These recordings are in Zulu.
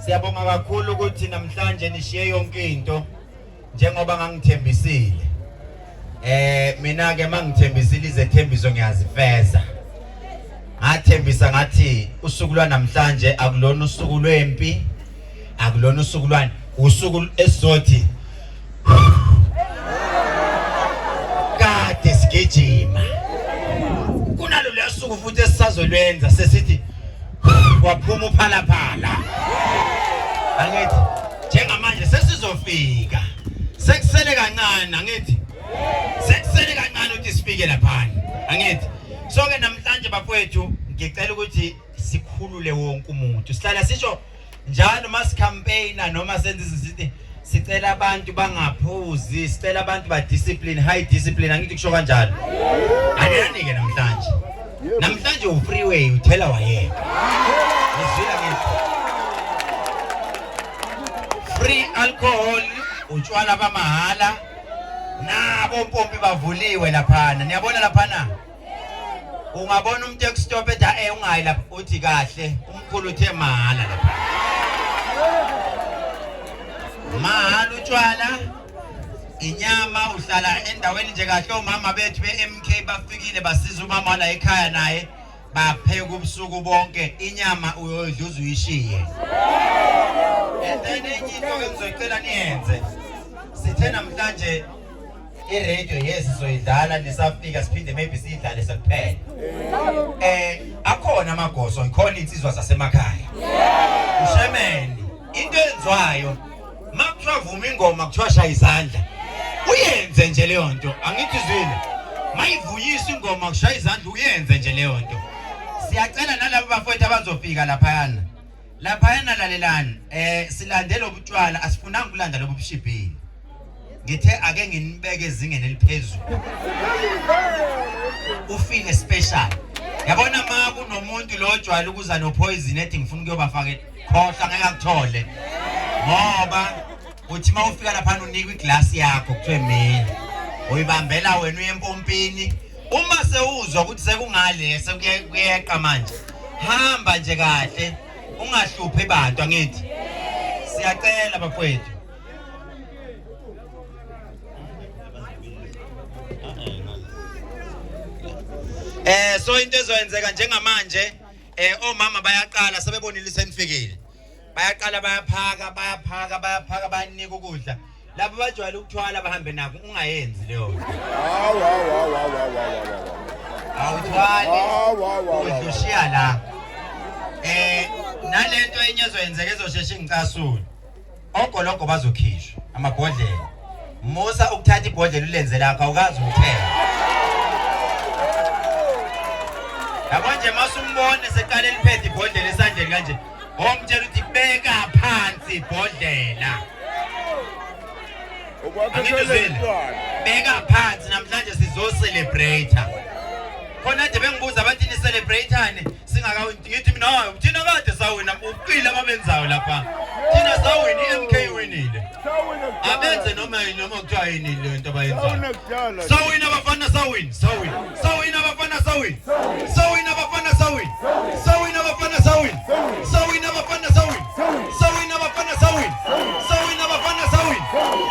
Siyabonga kakhulu ukuthi namhlanje nishiye yonke into njengoba ngangithembisile. Mina ke mangithembisile izethembiso ngiyazifeza. Ngathembisa ngathi usuku lwa namhlanje akulona usuku lwempi, akulona usuku lwani, usuku esizothi kade sigijima. Kunalo lesuku futhi esisazolwenza sesithi waphuma uphalaphala. Angithi njengamanje sesizofika. Sekusele kancane angithi. Sekusele kancane ukuthi sifike lapha. Angithi. So ke namhlanje bafowethu ngicela ukuthi sikhulule wonke umuntu. Sihlala sisho njalo mas campaigner noma senze sithi sicela abantu bangaphuzi, sicela abantu ba discipline, high discipline angithi kusho kanjalo. Ayani ke namhlanje. Namhlanje u freeway uthela wayeka. Ngizwila ngithi free alcohol utshwala bamahala nabo mpompi bavuliwe lapha. Niyabona lapha na? Ungabona umuntu ekustop etha ungayi lapha uthi kahle umkhulu uthe mahala lapha. Mahala utshwala inyama uhlala endaweni nje kahle. Omama bethu beMK bafikile basiza umama la ekhaya naye bapheka ubusuku bonke inyama uyodluza uyishiye. Enene into ke ngizocela niyenze. Sithe namhlanje iradio yes soyidlala nisafika siphinde maybe sidlale sekuphela. Akhona amagoso ikhona insizwa zasemakhaya. Ushemeni into enzwayo makuthiwa vuma ingoma kuthiwa shaya izandla. Uyenze nje leyo nto angithi zwile. Mayivuyisa ingoma kushaya izandla uyenze nje leyo nto. Siyacela nalabo bafowethu abazofika laphayana. Laphayana lalelani silandela ubutshwala asifunanga kulanda lobu bushibhini. Ngithe ake nginibeke ezingeni eliphezulu. Ufile special. Yabona ma kunomuntu lo ojwayele ukuza no poison ethi ngifuna ukuyobafaka khohla ngeke akuthole. Ngoba uthi mawufika lapha unikwe iglass yakho kuthiwe mina uyibambela wena uyempompini. Uma sewuzwa ukuthi sekungale sekuyeqa manje hamba nje kahle ungahluphi abantu angithi. Siyacela bafowethu. So into ezoyenzeka njengamanje omama bayaqala sebebonile senifikile. Bayaqala bayaphaka bayanika ukudla. Labo bajwayele ukuthwala bahambe nako ungayenzi leyo. Awuthwali. Udushiya la. Nalento enye ezoyenzeka ezosheshe ngicasula. Ogologo bazokhishwa amabhodlela. Musa ukuthatha ibhodlela ulenze lakho awukazi ukuthela. Yabonje masumbone seqala eliphethe ibhodlela esandleni kanje. Omtshela uthi beka phansi ibhodlela. Beka phansi namhlanje sizo celebrate. Khona nje bengibuza bathi ni celebrateane singakawingithi mina hayi uthina kade sawina uqila ababenzayo lapha. Thina sawina iMK winile. Abenze noma kuthiwa yini le nto abayenzayo. Sawina abafana sawina. Sawina abafana sawina. Sawina abafana sawina. Sawina abafana sawina. Sawina abafana sawina. Sawina abafana sawina. Sawina abafana sawina.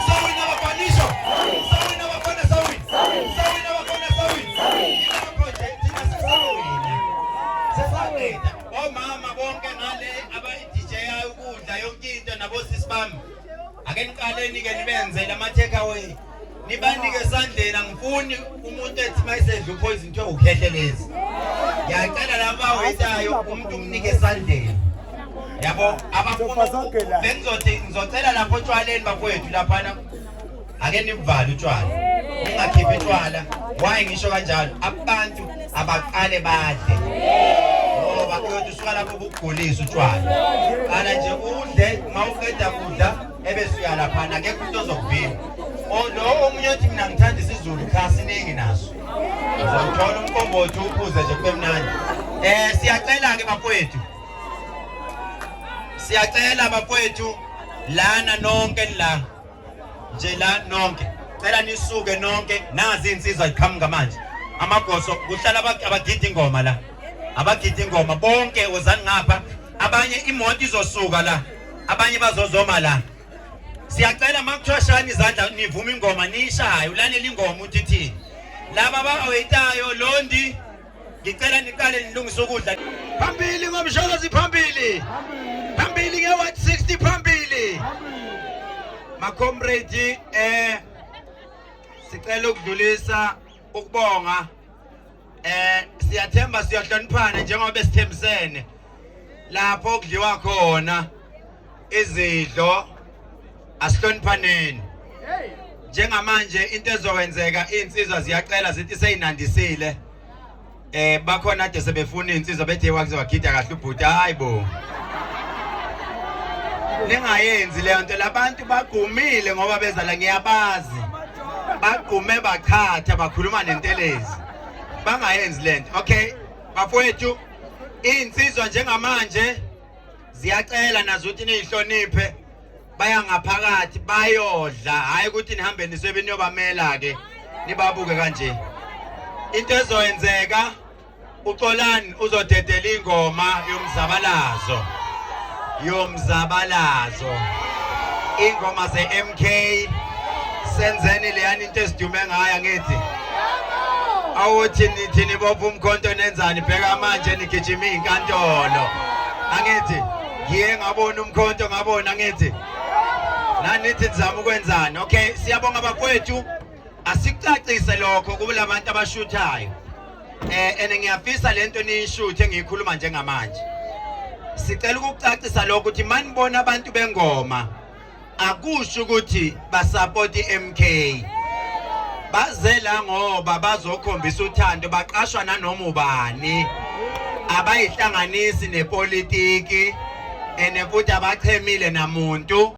Sawina abafanisho. Sawina abafana sawina. Sawina abafana sawina. Sesaqeda omama bonke ngale abayi-DJ ukudla yonke into nabo sisibami. Ake niqaleni ke nibenzele ama take away. Nibanike esandleni angifuni umuntu ethi mayisedla upoison kuthiwa ukhehlelezi. Ngiyacela laba awetayo umuntu umnike esandleni. Yabo abafuna ngizocela lapho otshwaleni bafowethu laphana. Ake nivale utshwala. Ningakhiphi utshwala. Why ngisho kanjalo? Abantu abaqale badle. Ngoba kuyothi usuka lapho ukugulisa utshwala. Qala nje udle mawuqeda kudla ebese uya lapha akekho umuntu ozokuvimba. Lo omunye uthi mina ngithanda isiZulu khasi ningi naso. Uzothola umkombothi uphuze nje kube mnandi. Siyacela ke bafowethu. Siyacela bafowethu lana nonke la. Nje la nonke. Cela nisuke nonke nazi insizwa iqhamuka manje. Amagoso kuhlala abagida ingoma la. Abagida ingoma bonke wozani ngapha abanye imoto izosuka la abanye bazozoma la siyacela makuthoshana izandla nivuma ingoma nishayo ulalela ingoma uthi thini laba abawayitayo Londi ngicela niqale nilungise ukudla phambili ngomsholozi phambili nge 160 phambili ma comrade sicela ukudlulisa ukubonga siyathemba siyahloniphana njengoba besithembisene lapho kudliwa khona izidlo asihloniphaneni njengamanje into ezokwenzeka insizwa ziyacela zithi seyinandisile bakhona ade sebefuna insizwa bethe wakuzogida kahle ubhuti hayibo ningayenzi leyo nto labantu bagumile ngoba beza la ngiyabazi bagume bachatha bakhuluma nentelezi bangayenzi lento okay bafowethu insizwa njengamanje ziyacela nazo ukuthi nihloniphe baya ngaphakathi bayodla hayi ukuthi nihambe nisebe niyobamela ke nibabuke kanje into ezoyenzeka uXolani uzodedela ingoma yomzabalazo ingoma ze-MK senzeni leyani into esidume ngayo ngithi awuthi nithi nibopha umkhonto nenzani bheka manje nigijima inkantolo angithi ngiye ngabona umkhonto ngabona ngithi nanithi nizama ukwenzani okay siyabonga abafowethu asikucacise lokho kuba labantu abashuthayo ene ngiyafisa lento niyishuthe ngiyikhuluma njengamanje sicela ukucacisa lokho ukuthi manibona abantu bengoma akusho ukuthi basupport iMK bazela ngoba bazokhombisa uthando baqashwa nanoma ubani abayihlanganisi nepolitiki ene futhi abachemile namuntu